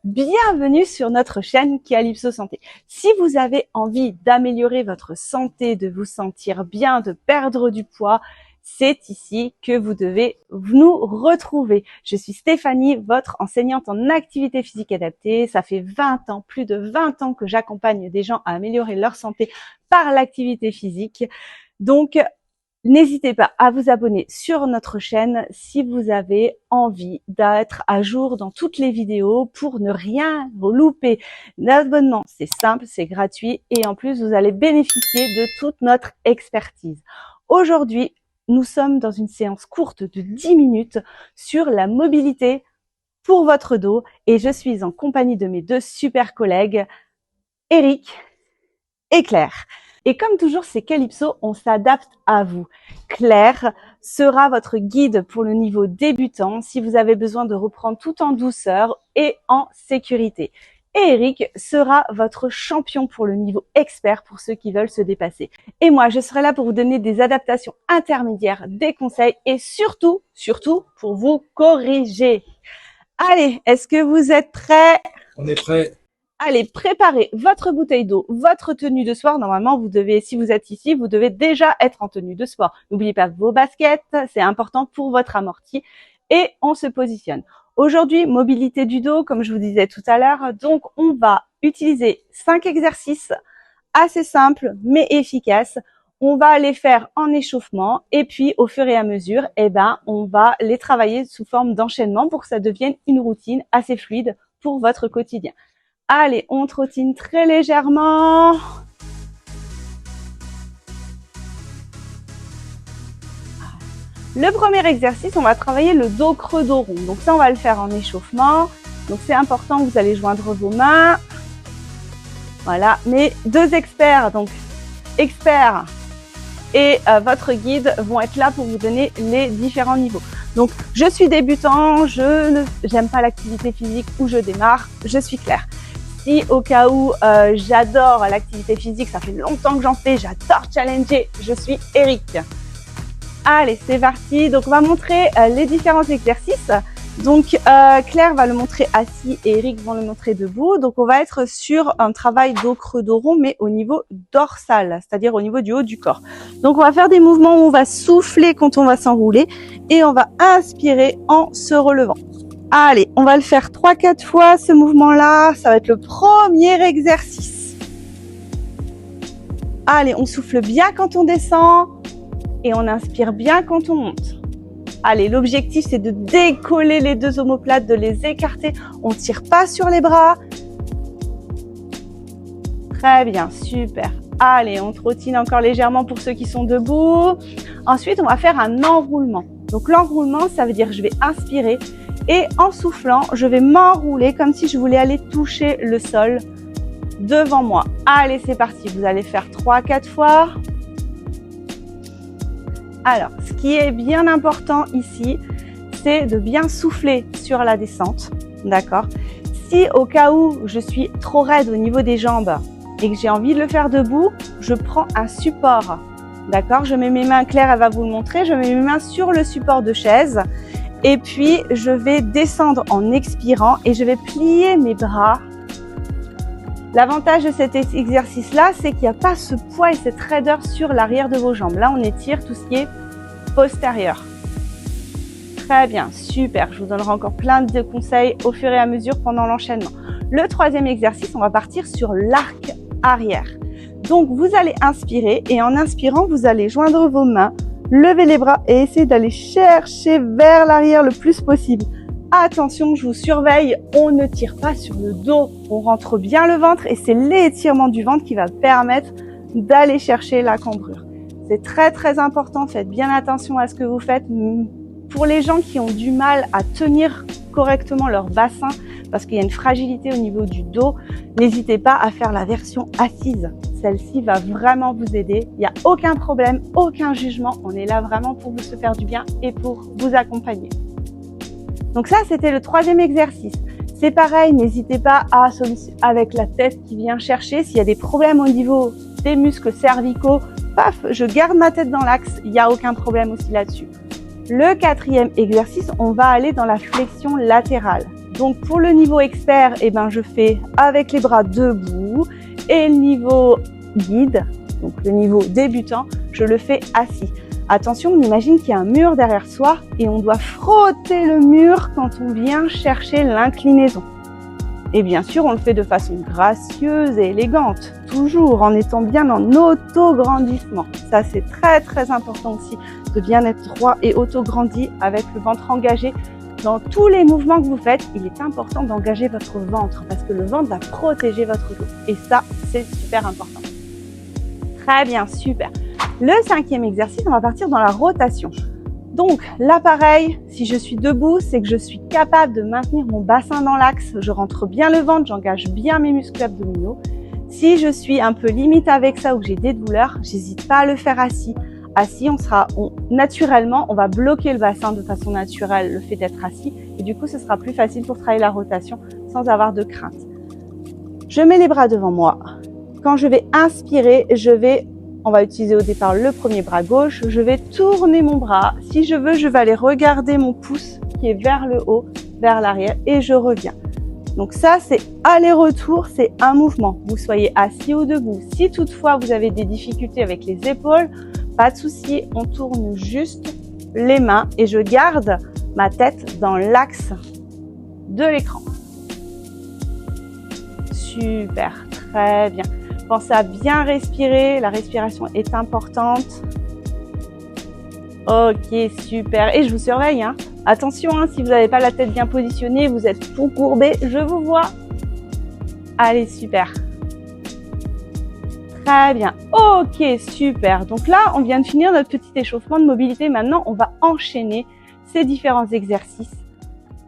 Bienvenue sur notre chaîne Calypso Santé. Si vous avez envie d'améliorer votre santé, de vous sentir bien, de perdre du poids, c'est ici que vous devez nous retrouver. Je suis Stéphanie, votre enseignante en activité physique adaptée. Ça fait 20 ans, plus de 20 ans que j'accompagne des gens à améliorer leur santé par l'activité physique. Donc, n'hésitez pas à vous abonner sur notre chaîne si vous avez envie d'être à jour dans toutes les vidéos pour ne rien louper. L'abonnement, c'est simple, c'est gratuit et en plus, vous allez bénéficier de toute notre expertise. Aujourd'hui, nous sommes dans une séance courte de 10 minutes sur la mobilité pour votre dos et je suis en compagnie de mes deux super collègues, Eric et Claire. Et comme toujours, c'est Calypso, on s'adapte à vous. Claire sera votre guide pour le niveau débutant si vous avez besoin de reprendre tout en douceur et en sécurité. Et Eric sera votre champion pour le niveau expert pour ceux qui veulent se dépasser. Et moi, je serai là pour vous donner des adaptations intermédiaires, des conseils et surtout pour vous corriger. Allez, est-ce que vous êtes prêts? On est prêts. Allez, préparez votre bouteille d'eau, votre tenue de sport. Normalement, vous devez, si vous êtes ici, vous devez déjà être en tenue de sport. N'oubliez pas vos baskets, c'est important pour votre amorti. Et on se positionne. Aujourd'hui, mobilité du dos, comme je vous disais tout à l'heure. Donc, on va utiliser 5 exercices assez simples, mais efficaces. On va les faire en échauffement. Et puis, au fur et à mesure, on va les travailler sous forme d'enchaînement pour que ça devienne une routine assez fluide pour votre quotidien. Allez, on trottine très légèrement. Le premier exercice, on va travailler le dos creux, dos rond. Donc ça, on va le faire en échauffement. Donc c'est important, vous allez joindre vos mains. Voilà, mes deux experts, donc experts et votre guide vont être là pour vous donner les différents niveaux. Donc je suis débutant, j'aime pas l'activité physique où je démarre, je suis Claire. Si au cas où j'adore l'activité physique, ça fait longtemps que j'en fais, j'adore challenger, je suis Eric. Allez, c'est parti. Donc on va montrer les différents exercices. Donc Claire va le montrer assis et Eric vont le montrer debout. Donc on va être sur un travail dos creux, dos rond, mais au niveau dorsal, c'est-à-dire au niveau du haut du corps. Donc on va faire des mouvements où on va souffler quand on va s'enrouler et on va inspirer en se relevant. Allez, on va le faire 3-4 fois ce mouvement-là. Ça va être le premier exercice. Allez, on souffle bien quand on descend et on inspire bien quand on monte. Allez, l'objectif c'est de décoller les deux omoplates, de les écarter. On ne tire pas sur les bras. Très bien, super. Allez, on trottine encore légèrement pour ceux qui sont debout. Ensuite, on va faire un enroulement. Donc l'enroulement, ça veut dire que je vais inspirer. Et en soufflant, je vais m'enrouler comme si je voulais aller toucher le sol devant moi. Allez, c'est parti. Vous allez faire 3-4 fois. Alors, ce qui est bien important ici, c'est de bien souffler sur la descente. D'accord? Si au cas où je suis trop raide au niveau des jambes et que j'ai envie de le faire debout, je prends un support. D'accord? Je mets mes mains, Claire, elle va vous le montrer. Je mets mes mains sur le support de chaise. Et puis, je vais descendre en expirant et je vais plier mes bras. L'avantage de cet exercice-là, c'est qu'il n'y a pas ce poids et cette raideur sur l'arrière de vos jambes. Là, on étire tout ce qui est postérieur. Très bien, super. Je vous donnerai encore plein de conseils au fur et à mesure pendant l'enchaînement. Le troisième exercice, on va partir sur l'arc arrière. Donc, vous allez inspirer et en inspirant, vous allez joindre vos mains. Levez les bras et essayez d'aller chercher vers l'arrière le plus possible. Attention, je vous surveille, on ne tire pas sur le dos, on rentre bien le ventre et c'est l'étirement du ventre qui va permettre d'aller chercher la cambrure. C'est très très important, faites bien attention à ce que vous faites. Pour les gens qui ont du mal à tenir correctement leur bassin, parce qu'il y a une fragilité au niveau du dos, n'hésitez pas à faire la version assise. Celle-ci va vraiment vous aider. Il n'y a aucun problème, aucun jugement. On est là vraiment pour vous faire du bien et pour vous accompagner. Donc ça, c'était le troisième exercice. C'est pareil, n'hésitez pas à solliciter avec la tête qui vient chercher. S'il y a des problèmes au niveau des muscles cervicaux, paf, je garde ma tête dans l'axe. Il n'y a aucun problème aussi là-dessus. Le quatrième exercice, on va aller dans la flexion latérale. Donc pour le niveau expert, eh ben, je fais avec les bras debout et le niveau guide, donc le niveau débutant, je le fais assis. Attention, on imagine qu'il y a un mur derrière soi et on doit frotter le mur quand on vient chercher l'inclinaison. Et bien sûr, on le fait de façon gracieuse et élégante, toujours en étant bien en auto-grandissement. Ça, c'est très très important aussi, de bien être droit et auto-grandi avec le ventre engagé. Dans tous les mouvements que vous faites, il est important d'engager votre ventre parce que le ventre va protéger votre dos. Et ça, c'est super important. Très bien, super. Le 5e exercice, on va partir dans la rotation. Donc là, pareil, si je suis debout, c'est que je suis capable de maintenir mon bassin dans l'axe. Je rentre bien le ventre, j'engage bien mes muscles abdominaux. Si je suis un peu limite avec ça ou que j'ai des douleurs, j'hésite pas à le faire assis. Assis, naturellement, on va bloquer le bassin de façon naturelle, le fait d'être assis. Et du coup, ce sera plus facile pour travailler la rotation sans avoir de crainte. Je mets les bras devant moi. Quand je vais inspirer, on va utiliser au départ le premier bras gauche. Je vais tourner mon bras. Si je veux, je vais aller regarder mon pouce qui est vers le haut, vers l'arrière et je reviens. Donc ça, c'est aller-retour, c'est un mouvement. Vous soyez assis ou debout. Si toutefois vous avez des difficultés avec les épaules, pas de souci, on tourne juste les mains et je garde ma tête dans l'axe de l'écran. Super, très bien. Pensez à bien respirer, la respiration est importante. Ok, super. Et je vous surveille, hein. Attention, hein, si vous n'avez pas la tête bien positionnée, vous êtes tout courbé, je vous vois. Allez, super. Très bien. Ok, super. Donc là, on vient de finir notre petit échauffement de mobilité. Maintenant, on va enchaîner ces différents exercices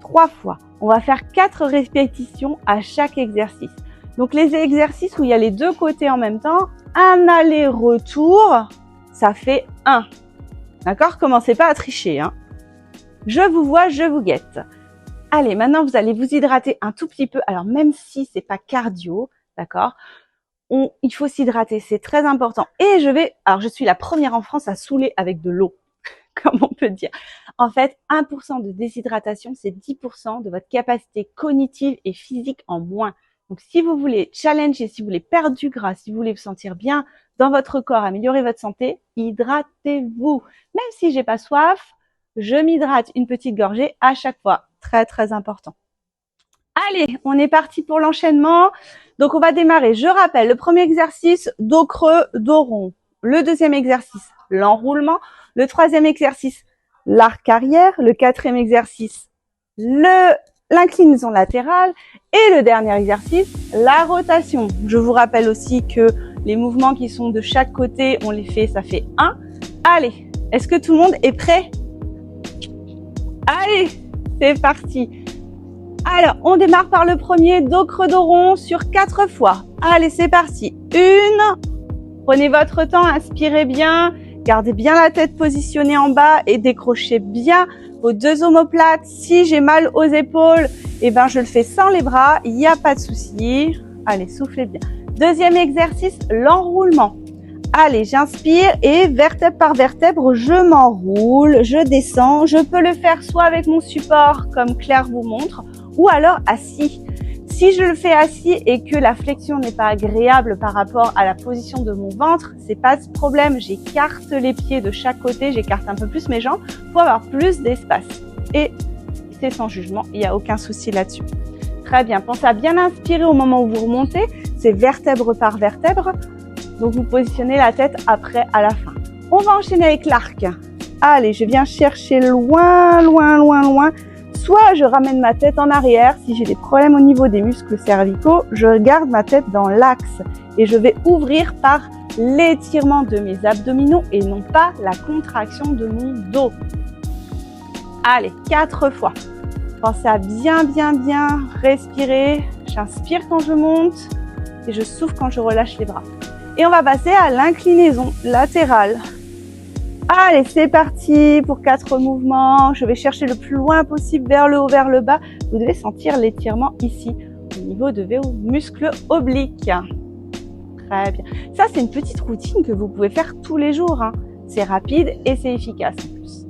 3 fois. On va faire 4 répétitions à chaque exercice. Donc les exercices où il y a les deux côtés en même temps, un aller-retour, ça fait 1. D'accord? Commencez pas à tricher, hein. Je vous vois, je vous guette. Allez, maintenant vous allez vous hydrater un tout petit peu. Alors même si c'est pas cardio, d'accord? Il faut s'hydrater, c'est très important. Et je suis la première en France à saouler avec de l'eau, comme on peut dire. En fait, 1% de déshydratation, c'est 10% de votre capacité cognitive et physique en moins. Donc, si vous voulez challenger, si vous voulez perdre du gras, si vous voulez vous sentir bien dans votre corps, améliorer votre santé, hydratez-vous. Même si j'ai pas soif, je m'hydrate une petite gorgée à chaque fois. Très, très important. Allez, on est parti pour l'enchaînement. Donc, on va démarrer. Je rappelle, le premier exercice, dos creux, dos rond. Le deuxième exercice, l'enroulement. Le troisième exercice, l'arc arrière. Le quatrième exercice, l'inclinaison latérale. Et le dernier exercice, la rotation. Je vous rappelle aussi que les mouvements qui sont de chaque côté, on les fait, ça fait 1. Allez, est-ce que tout le monde est prêt? Allez, c'est parti. Alors, on démarre par le premier, dos creux, dos rond sur 4 fois. Allez, c'est parti. 1. Prenez votre temps, inspirez bien. Gardez bien la tête positionnée en bas et décrochez bien vos 2 omoplates. Si j'ai mal aux épaules, eh ben, je le fais sans les bras. Il n'y a pas de souci. Allez, soufflez bien. Deuxième exercice, l'enroulement. Allez, j'inspire et vertèbre par vertèbre, je m'enroule, je descends. Je peux le faire soit avec mon support, comme Claire vous montre, ou alors assis. Si je le fais assis et que la flexion n'est pas agréable par rapport à la position de mon ventre, c'est pas ce problème. J'écarte les pieds de chaque côté, j'écarte un peu plus mes jambes pour avoir plus d'espace. Et c'est sans jugement, il n'y a aucun souci là-dessus. Très bien, pensez à bien inspirer au moment où vous remontez, c'est vertèbre par vertèbre. Donc vous positionnez la tête après à la fin. On va enchaîner avec l'arc. Allez, je viens chercher loin, loin, loin, loin. Soit je ramène ma tête en arrière, si j'ai des problèmes au niveau des muscles cervicaux, je garde ma tête dans l'axe et je vais ouvrir par l'étirement de mes abdominaux et non pas la contraction de mon dos. Allez, 4 fois. Pensez à bien, bien, bien respirer. J'inspire quand je monte et je souffle quand je relâche les bras. Et on va passer à l'inclinaison latérale. Allez, c'est parti pour 4 mouvements. Je vais chercher le plus loin possible vers le haut, vers le bas. Vous devez sentir l'étirement ici, au niveau de vos muscles obliques. Très bien. Ça, c'est une petite routine que vous pouvez faire tous les jours, hein. C'est rapide et c'est efficace en plus.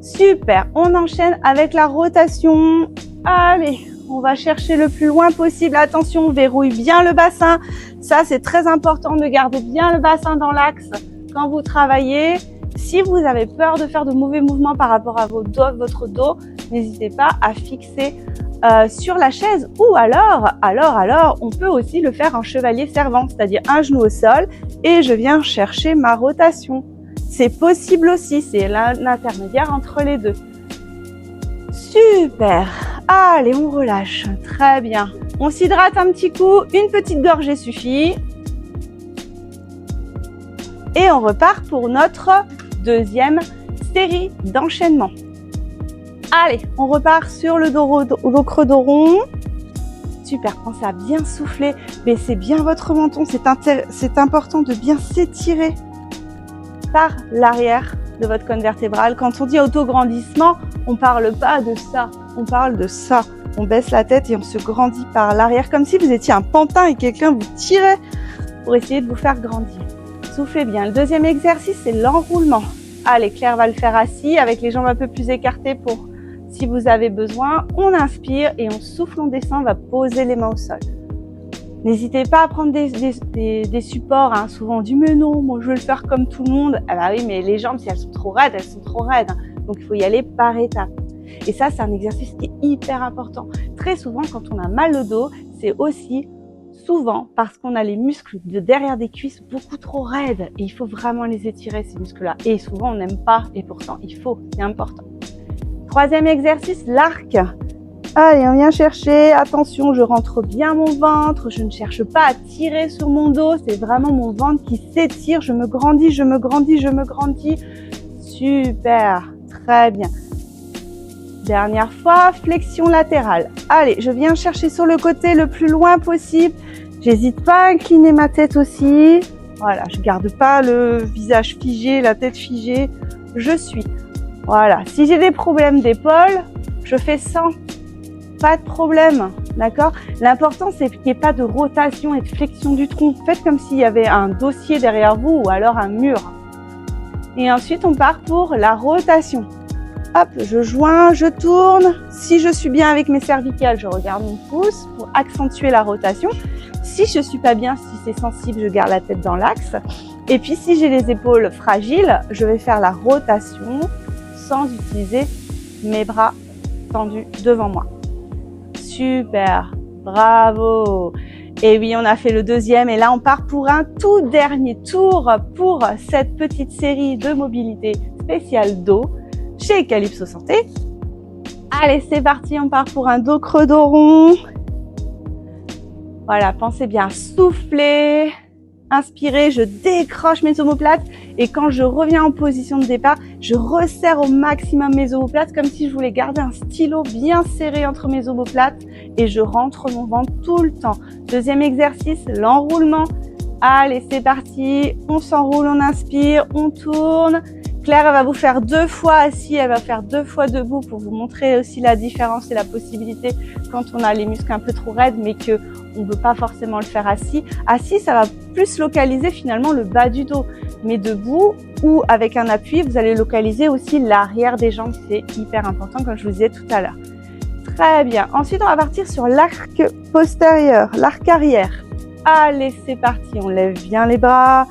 Super. On enchaîne avec la rotation. Allez, On va chercher le plus loin possible. Attention, on verrouille bien le bassin. Ça, c'est très important de garder bien le bassin dans l'axe quand vous travaillez. Si vous avez peur de faire de mauvais mouvements par rapport à votre dos, n'hésitez pas à fixer sur la chaise, ou alors, on peut aussi le faire en chevalier servant, c'est-à-dire un genou au sol et je viens chercher ma rotation. C'est possible aussi, c'est l'intermédiaire entre les deux. Super. Allez, on relâche. Très bien. On s'hydrate un petit coup, une petite gorgée suffit. Et on repart pour notre deuxième série d'enchaînements. Allez, on repart sur le dos creux dos rond. Super, pensez à bien souffler, baissez bien votre menton. C'est important de bien s'étirer par l'arrière de votre colonne vertébrale. Quand on dit autograndissement, on parle pas de ça, on parle de ça. On baisse la tête et on se grandit par l'arrière, comme si vous étiez un pantin et quelqu'un vous tirait pour essayer de vous faire grandir. Soufflez bien. Le deuxième exercice, c'est l'enroulement. Allez, Claire va le faire assis avec les jambes un peu plus écartées pour si vous avez besoin. On inspire et on souffle, on descend, on va poser les mains au sol. N'hésitez pas à prendre des supports. Hein. Souvent on dit mais non, moi je veux le faire comme tout le monde. Ah bah oui, mais les jambes, si elles sont trop raides, elles sont trop raides. Hein. Donc il faut y aller par étapes. Et ça, c'est un exercice qui est hyper important. Très souvent, quand on a mal au dos, c'est aussi souvent parce qu'on a les muscles de derrière des cuisses beaucoup trop raides. Et il faut vraiment les étirer, ces muscles-là. Et souvent, on n'aime pas. Et pourtant, il faut. C'est important. Troisième exercice, l'arc. Allez, on vient chercher. Attention, je rentre bien mon ventre. Je ne cherche pas à tirer sur mon dos. C'est vraiment mon ventre qui s'étire. Je me grandis, je me grandis, je me grandis. Super. Très bien. Dernière fois, flexion latérale. Allez, je viens chercher sur le côté le plus loin possible. J'hésite pas à incliner ma tête aussi. Voilà, je garde pas le visage figé, la tête figée. Je suis. Voilà. Si j'ai des problèmes d'épaule, je fais sans. Pas de problème. D'accord? L'important, c'est qu'il n'y ait pas de rotation et de flexion du tronc. Faites comme s'il y avait un dossier derrière vous ou alors un mur. Et ensuite, on part pour la rotation. Hop, je joins, je tourne. Si je suis bien avec mes cervicales, je regarde mon pouce pour accentuer la rotation. Si je suis pas bien, si c'est sensible, je garde la tête dans l'axe. Et puis, si j'ai les épaules fragiles, je vais faire la rotation sans utiliser mes bras tendus devant moi. Super, bravo. Et oui, on a fait le deuxième et là, on part pour un tout dernier tour pour cette petite série de mobilité spéciale dos chez Calypso Santé. Allez, c'est parti, on part pour un dos creux dos rond. Voilà, pensez bien à souffler. Inspirez, je décroche mes omoplates et quand je reviens en position de départ, je resserre au maximum mes omoplates comme si je voulais garder un stylo bien serré entre mes omoplates et je rentre mon ventre tout le temps. Deuxième exercice, l'enroulement. Allez, c'est parti, on s'enroule, on inspire, on tourne. Claire, elle va vous faire 2 fois assis, elle va faire 2 fois debout pour vous montrer aussi la différence et la possibilité quand on a les muscles un peu trop raides mais que on ne veut pas forcément le faire assis. Assis, ça va plus localiser finalement le bas du dos. Mais debout ou avec un appui, vous allez localiser aussi l'arrière des jambes. C'est hyper important comme je vous disais tout à l'heure. Très bien. Ensuite, on va partir sur l'arc postérieur, l'arc arrière. Allez, c'est parti. On lève bien les bras.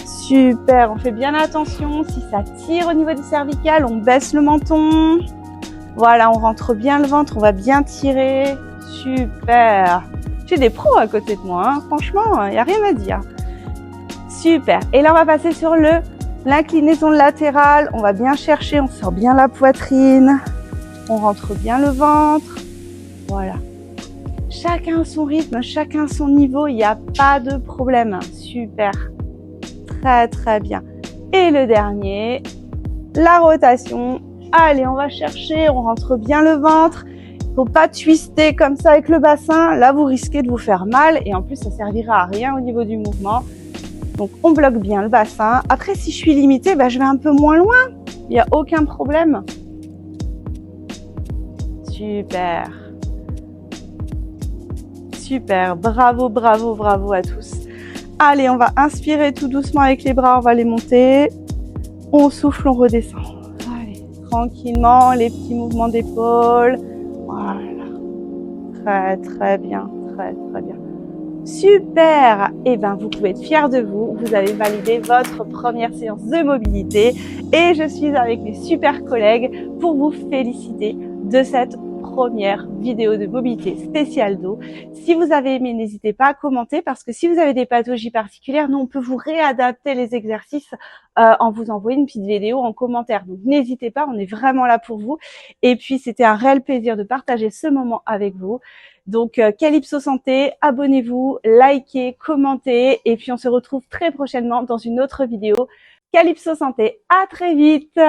Super. On fait bien attention. Si ça tire au niveau des cervicales, on baisse le menton. Voilà, on rentre bien le ventre. On va bien tirer. Super. J'ai des pros à côté de moi, hein. Franchement, il n'y a rien à dire. Super. Et là, on va passer sur l'inclinaison latérale. On va bien chercher, on sort bien la poitrine. On rentre bien le ventre. Voilà. Chacun son rythme, chacun son niveau. Il n'y a pas de problème. Super. Très, très bien. Et le dernier, la rotation. Allez, on va chercher, on rentre bien le ventre. Faut pas twister comme ça avec le bassin. Là, vous risquez de vous faire mal et en plus, ça servira à rien au niveau du mouvement. Donc, on bloque bien le bassin. Après, si je suis limitée, je vais un peu moins loin. Il n'y a aucun problème. Super. Super. Bravo, bravo, bravo à tous. Allez, on va inspirer tout doucement avec les bras. On va les monter. On souffle, on redescend. Allez, tranquillement, les petits mouvements d'épaule. Voilà. Très bien, très bien. Super! Eh ben, vous pouvez être fiers de vous. Vous avez validé votre première séance de mobilité et je suis avec mes super collègues pour vous féliciter de cette première vidéo de mobilité spéciale dos. Si vous avez aimé, n'hésitez pas à commenter parce que si vous avez des pathologies particulières, nous, on peut vous réadapter les exercices en vous envoyant une petite vidéo en commentaire. Donc, n'hésitez pas, on est vraiment là pour vous. Et puis, c'était un réel plaisir de partager ce moment avec vous. Donc, Calypso Santé, abonnez-vous, likez, commentez et puis on se retrouve très prochainement dans une autre vidéo. Calypso Santé, à très vite!